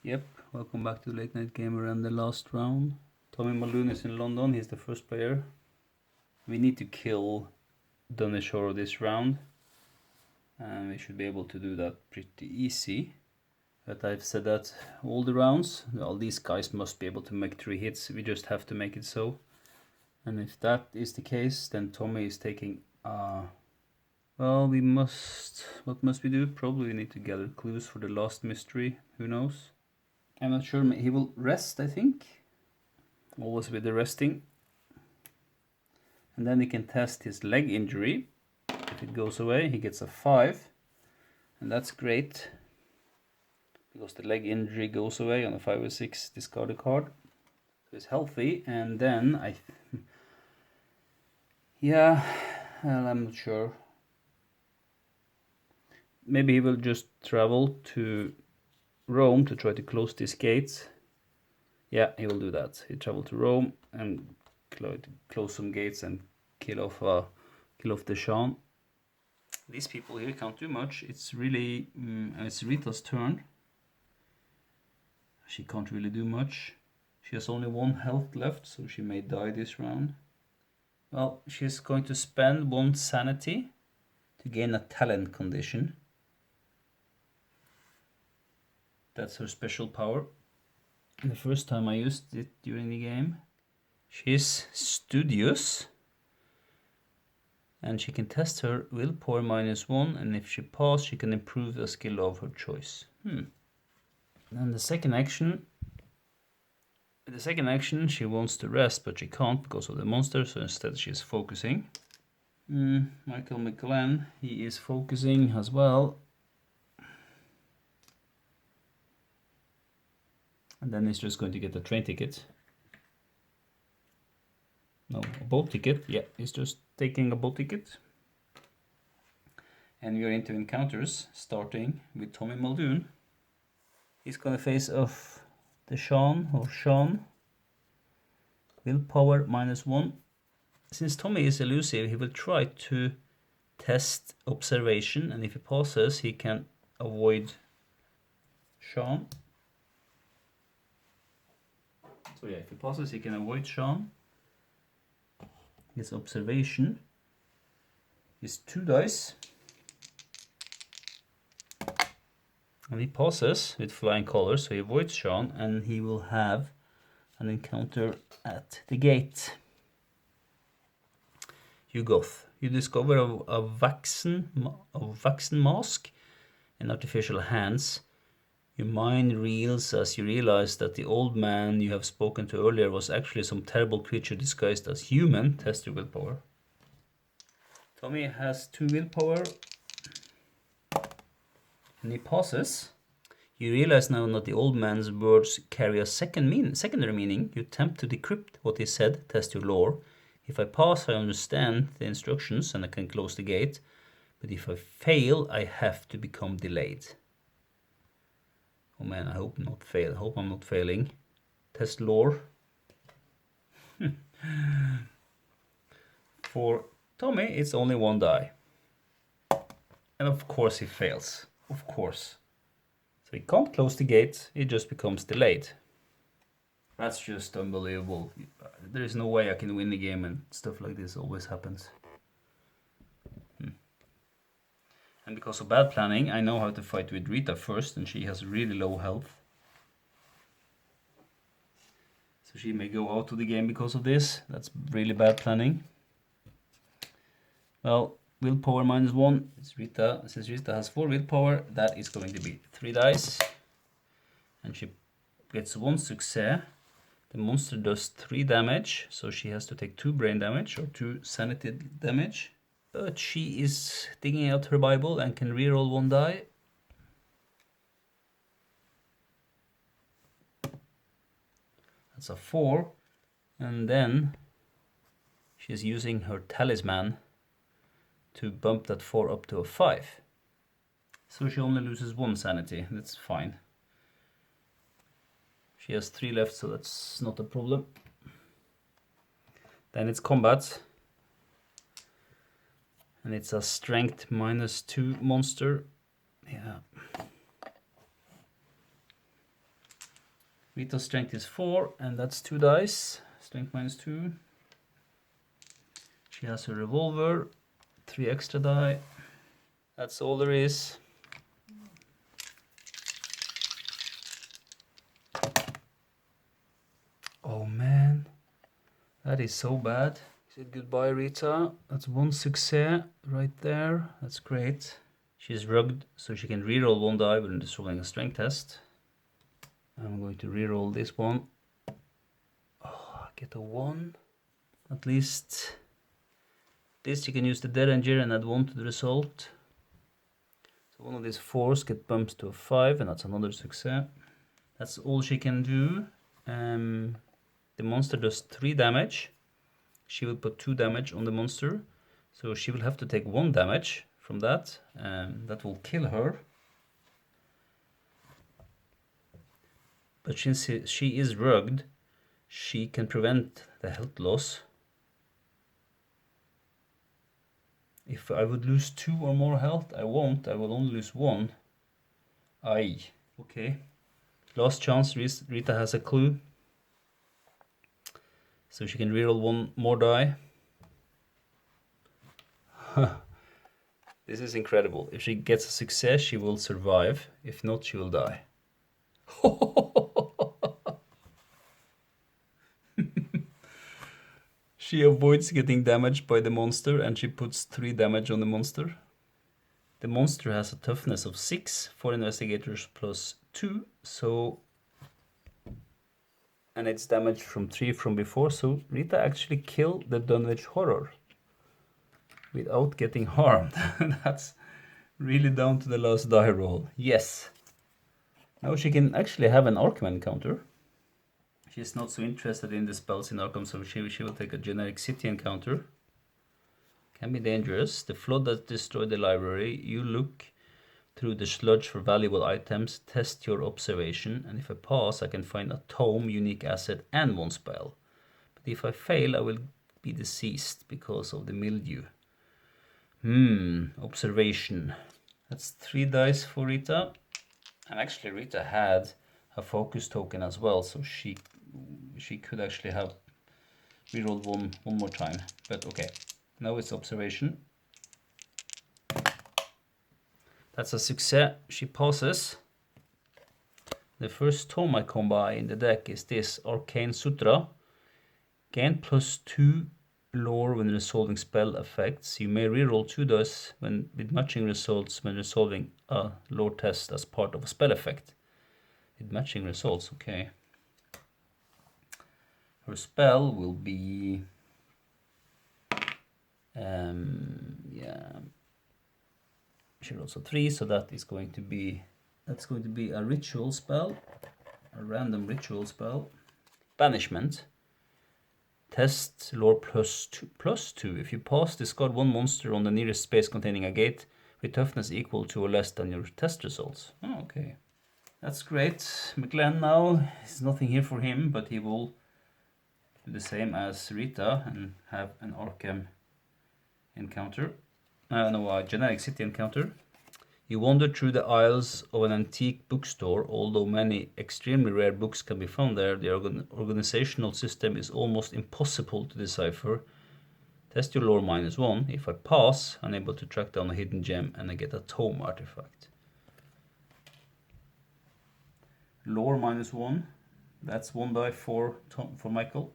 Yep, welcome back to Late Night Gamer and the last round. Tommy Muldoon is in London, he's the first player. We need to kill Dunishore this round. And we should be able to do that pretty easy. But I've said that all the rounds, all these guys must be able to make 3 hits, we just have to make it so. And if that is the case, then Tommy is taking... well, we must... what must we do? Probably we need to gather clues for the last mystery, who knows? I'm not sure, he will rest, I think. Always with the resting. And then he can test his leg injury. If it goes away, he gets a 5. And that's great. Because the leg injury goes away on a 5 or 6, discard a card. So he's healthy, and then yeah, well, I'm not sure. Maybe he will just travel to Rome to try to close these gates. Yeah, he will do that. He travel to Rome and close some gates and kill off the Shan. These people here can't do much. It's really it's Rita's turn. She can't really do much. She has only 1 health left, so she may die this round. Well, she's going to spend 1 sanity to gain a talent condition. That's her special power. And the first time I used it during the game. She's studious. And she can test her willpower -1, and if she passes, she can improve the skill of her choice. And the second action, she wants to rest, but she can't because of the monster, so instead she's focusing. Michael McGlenn, he is focusing as well. And then he's just going to get a train ticket. No, a boat ticket. Yeah, he's just taking a boat ticket. And we are into encounters, starting with Tommy Muldoon. He's gonna face off the Sean. Willpower -1. Since Tommy is elusive, he will try to test observation, and if he passes, he can avoid Sean. So yeah, if he passes, he can avoid Sean. His observation is 2 dice. And he passes with flying colors, so he avoids Sean, and he will have an encounter at the gate. You discover a waxen mask in artificial hands. Your mind reels as you realize that the old man you have spoken to earlier was actually some terrible creature disguised as human. Test your willpower. Tommy has 2 willpower. And he passes. You realize now that the old man's words carry a secondary meaning. You attempt to decrypt what he said. Test your lore. If I pass, I understand the instructions and I can close the gate. But if I fail, I have to become delayed. Oh man, I hope I'm not failing. Test lore. For Tommy, it's only 1 die. And of course he fails. Of course. So he can't close the gate, he just becomes delayed. That's just unbelievable. There is no way I can win the game, and stuff like this always happens. And because of bad planning, I know how to fight with Rita first, and she has really low health. So she may go out of the game because of this. That's really bad planning. Well, willpower -1. It's Rita. Since Rita has 4 willpower, that is going to be 3 dice. And she gets 1 success. The monster does 3 damage, so she has to take 2 brain damage or 2 sanity damage. But she is digging out her Bible and can reroll 1 die. That's a 4. And then she's using her talisman to bump that 4 up to a 5. So she only loses 1 sanity. That's fine. She has 3 left, so that's not a problem. Then it's combat. And it's a strength -2 monster. Yeah. Rita's strength is 4, and that's 2 dice. Strength -2. She has a revolver, 3 extra die. That's all there is. Oh man, that is so bad. Said goodbye, Rita. That's 1 success right there. That's great. She's rugged, so she can reroll 1 die when resolving a strength test. I'm going to reroll this one. Oh, I get a 1. At least you can use the Derringer and add 1 to the result. So one of these 4s get bumped to a 5, and that's another success. That's all she can do. The monster does 3 damage. She will put 2 damage on the monster, so she will have to take 1 damage from that. That will kill her. But since she is rugged, she can prevent the health loss. If I would lose 2 or more health, I won't. I will only lose 1. Aye. Okay. Last chance. Rita has a clue. So she can reroll 1 more die. This is incredible. If she gets a success, she will survive. If not, she will die. She avoids getting damaged by the monster, and she puts 3 damage on the monster. The monster has a toughness of 6 for investigators plus 2, so, and it's damaged from 3 from before, so Rita actually killed the Dunwich Horror without getting harmed. That's really down to the last die roll. Yes. Now she can actually have an Arkham encounter. She's not so interested in the spells in Arkham, so she will take a generic city encounter. Can be dangerous. The flood that destroyed the library. You look through the sludge for valuable items. Test your observation, and if I pass, I can find a tome, unique asset, and 1 spell. But if I fail, I will be deceased because of the mildew. Observation. That's 3 dice for Rita. And actually Rita had a focus token as well, so she could actually have rerolled one more time. But okay, now it's observation. That's a success. She passes. The first tome I come by in the deck is this Arcane Sutra. Gain +2 lore when resolving spell effects. You may reroll 2 dice with matching results when resolving a lore test as part of a spell effect. With matching results, okay. Her spell will be she rolls a 3, so that's going to be a ritual spell, a random ritual spell. Banishment. Test lore +2. If you pass, discard 1 monster on the nearest space containing a gate with toughness equal to or less than your test results. Oh, okay. That's great. McGlenn now, there's nothing here for him, but he will do the same as Rita and have an Arkham encounter. No, a generic city encounter. You wander through the aisles of an antique bookstore. Although many extremely rare books can be found there, the organizational system is almost impossible to decipher. Test your lore -1. If I pass, I'm able to track down a hidden gem and I get a tome artifact. Lore -1. That's 1 die for Michael.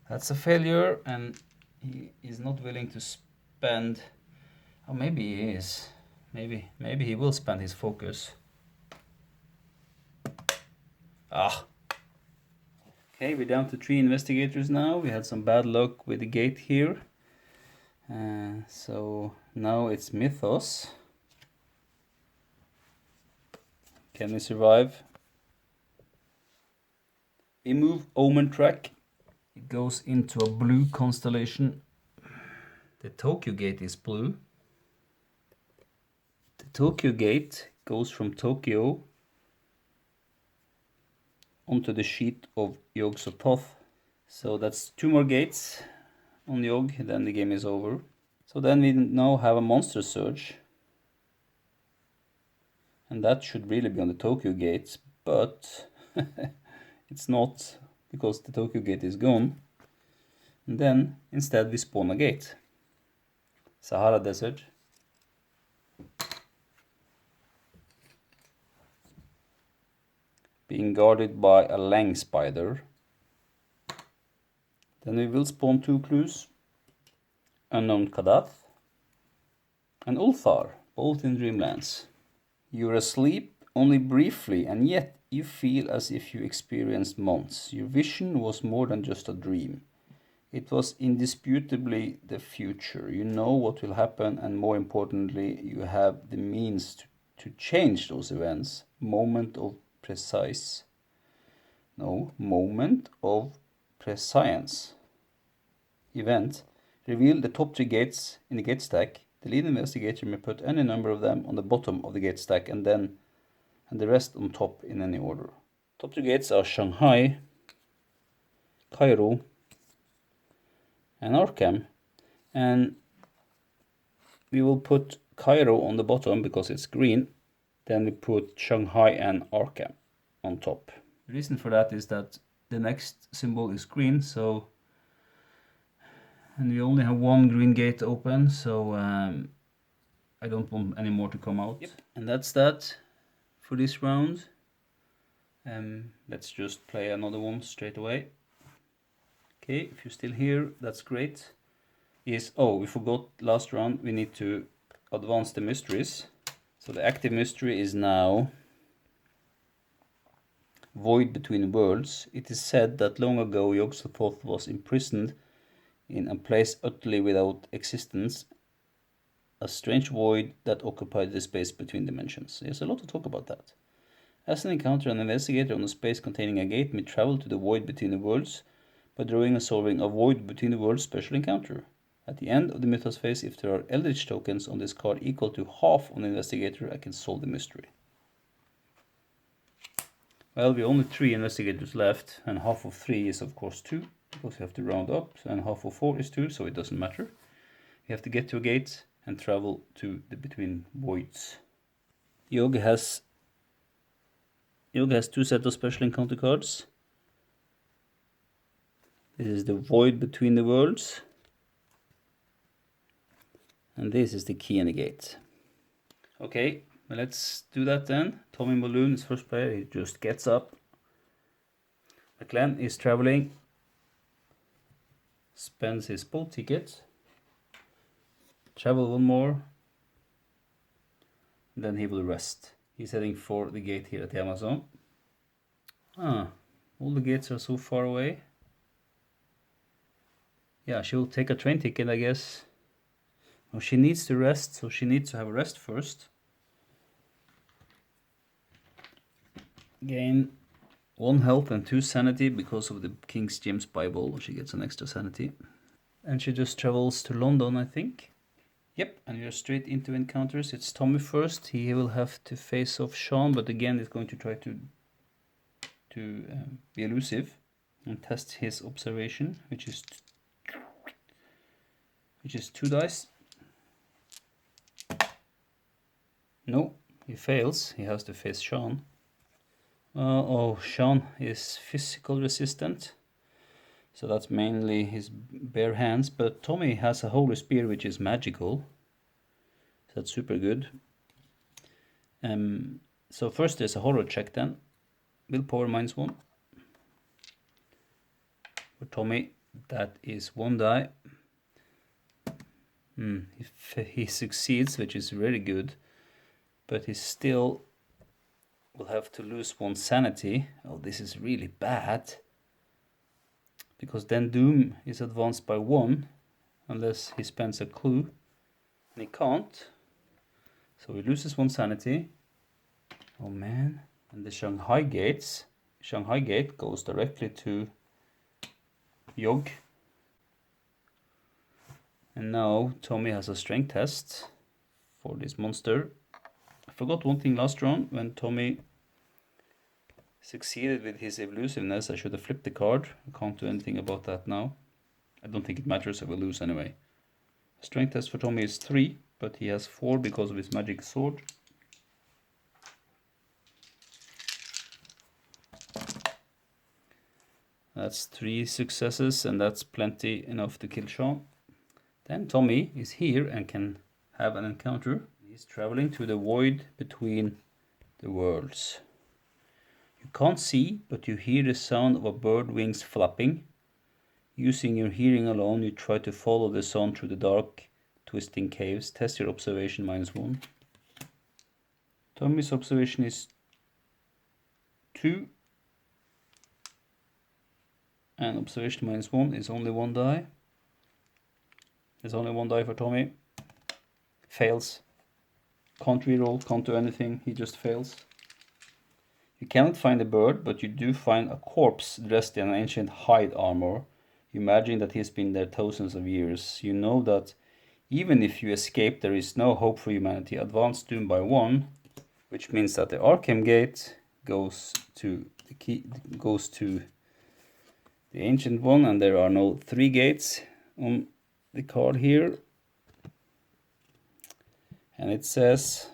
That's a failure, and he is not willing to spend. Oh, maybe he is. Maybe he will spend his focus. Okay, we're down to 3 investigators now. We had some bad luck with the gate here. So now it's Mythos. Can we survive? We move Omen Track. It goes into a blue constellation. The Tokyo Gate is blue. The Tokyo Gate goes from Tokyo onto the sheet of Yog Sothoth. So that's 2 more gates on Yog, then the game is over. So then we now have a monster surge. And that should really be on the Tokyo Gates, but it's not, because the Tokyo gate is gone. And then instead we spawn a gate. Sahara Desert. Being guarded by a Lang spider. Then we will spawn 2 clues. Unknown Kadath and Ulthar, both in Dreamlands. You're asleep only briefly, and yet you feel as if you experienced months. Your vision was more than just a dream. It was indisputably the future. You know what will happen, and more importantly, you have the means to change those events. Moment of prescience. Event. Reveal the top 3 gates in the gate stack. The lead investigator may put any number of them on the bottom of the gate stack and the rest on top in any order. Top 2 gates are Shanghai, Cairo, and Arkham. And we will put Cairo on the bottom because it's green. Then we put Shanghai and Arkham on top. The reason for that is that the next symbol is green, so and we only have 1 green gate open, so I don't want any more to come out. Yep. And that's that for this round. Let's just play another one straight away. Okay, if you're still here, that's great. We forgot last round, we need to advance the mysteries. So the active mystery is now Void Between Worlds. It is said that long ago Yog-Sothoth was imprisoned in a place utterly without existence, a strange void that occupied the space between dimensions. There's a lot to talk about that. As an encounter, an investigator on a space containing a gate may travel to the void between the worlds by drawing and solving a void between the worlds special encounter. At the end of the Mythos phase, if there are Eldritch tokens on this card equal to half on the investigator, I can solve the mystery. Well, we only 3 investigators left, and half of 3 is of course 2. Because we have to round up, and half of 4 is 2, so it doesn't matter. We have to get to a gate and travel to the between voids. Yog has 2 sets of special encounter cards. This is the void between the worlds, and this is the key in the gate. Okay, well, let's do that then. Tommy Mulloon is first player. He just gets up. McLean is traveling. Spends his boat ticket, travel 1 more, and then he will rest. He's heading for the gate here at the Amazon. All the gates are so far away. Yeah, she will take a train ticket, I guess. Oh, she needs to rest, so she needs to have a rest first. Gain 1 health and 2 sanity because of the King James Bible. She gets an extra sanity. And she just travels to London, I think. Yep, and we are straight into encounters. It's Tommy first. He will have to face off Sean, but again he's going to try to be elusive and test his observation, which is 2 dice. No, he fails. He has to face Sean. Sean is physical resistant, so that's mainly his bare hands, but Tommy has a holy spear which is magical, so that's super good. So first there's a horror check then. Willpower -1. For Tommy, that is 1 die. If he succeeds, which is really good, but he still will have to lose 1 sanity. Oh, this is really bad. Because then Doom is advanced by 1, unless he spends a clue. And he can't. So he loses 1 sanity. Oh man. And the Shanghai Gate goes directly to Yog. And now Tommy has a strength test for this monster. I forgot one thing last round. When Tommy succeeded with his elusiveness, I should have flipped the card. I can't do anything about that now. I don't think it matters, I will lose anyway. Strength test for Tommy is 3, but he has 4 because of his magic sword. That's 3 successes, and that's plenty enough to kill Sean. Then Tommy is here and can have an encounter. He's traveling to the void between the worlds. You can't see, but you hear the sound of a bird wings flapping. Using your hearing alone, you try to follow the sound through the dark, twisting caves. Test your observation -1. Tommy's observation is 2. And observation -1 is only 1 die. There's only 1 die for Tommy. Fails. Can't reroll, can't do anything, he just fails. You cannot find a bird, but you do find a corpse dressed in an ancient hide armor. You imagine that he's been there thousands of years. You know that even if you escape, there is no hope for humanity. Advance doom by 1, which means that the Arkham Gate goes to the ancient one, and there are no 3 gates on the card here. And it says,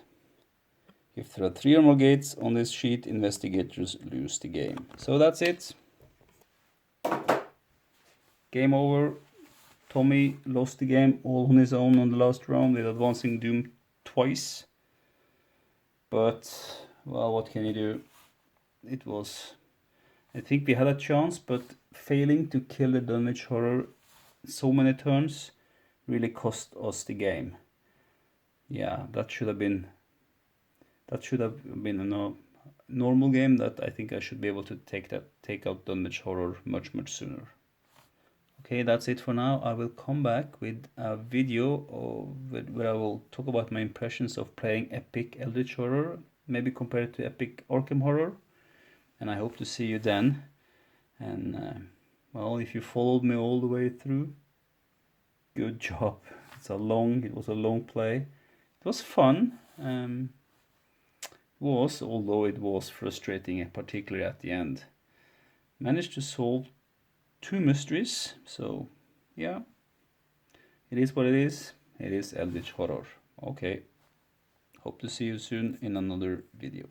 if there are 3 or more gates on this sheet, investigators lose the game. So that's it. Game over. Tommy lost the game all on his own on the last round with advancing doom twice. But, well, what can you do? It was... I think we had a chance, but failing to kill the Dunwich Horror so many turns really cost us the game. Yeah, that should have been a normal game. That I think I should be able to take out Dunwich Horror much sooner. Okay, that's it for now. I will come back with a video where I will talk about my impressions of playing Epic Eldritch Horror, maybe compared to Epic Arkham Horror, and I hope to see you then. And well, if you followed me all the way through, good job. It was a long play. It was fun. Although it was frustrating, particularly at the end. Managed to solve 2 mysteries, so yeah, it is what it is. It is Eldritch Horror. Okay, hope to see you soon in another video.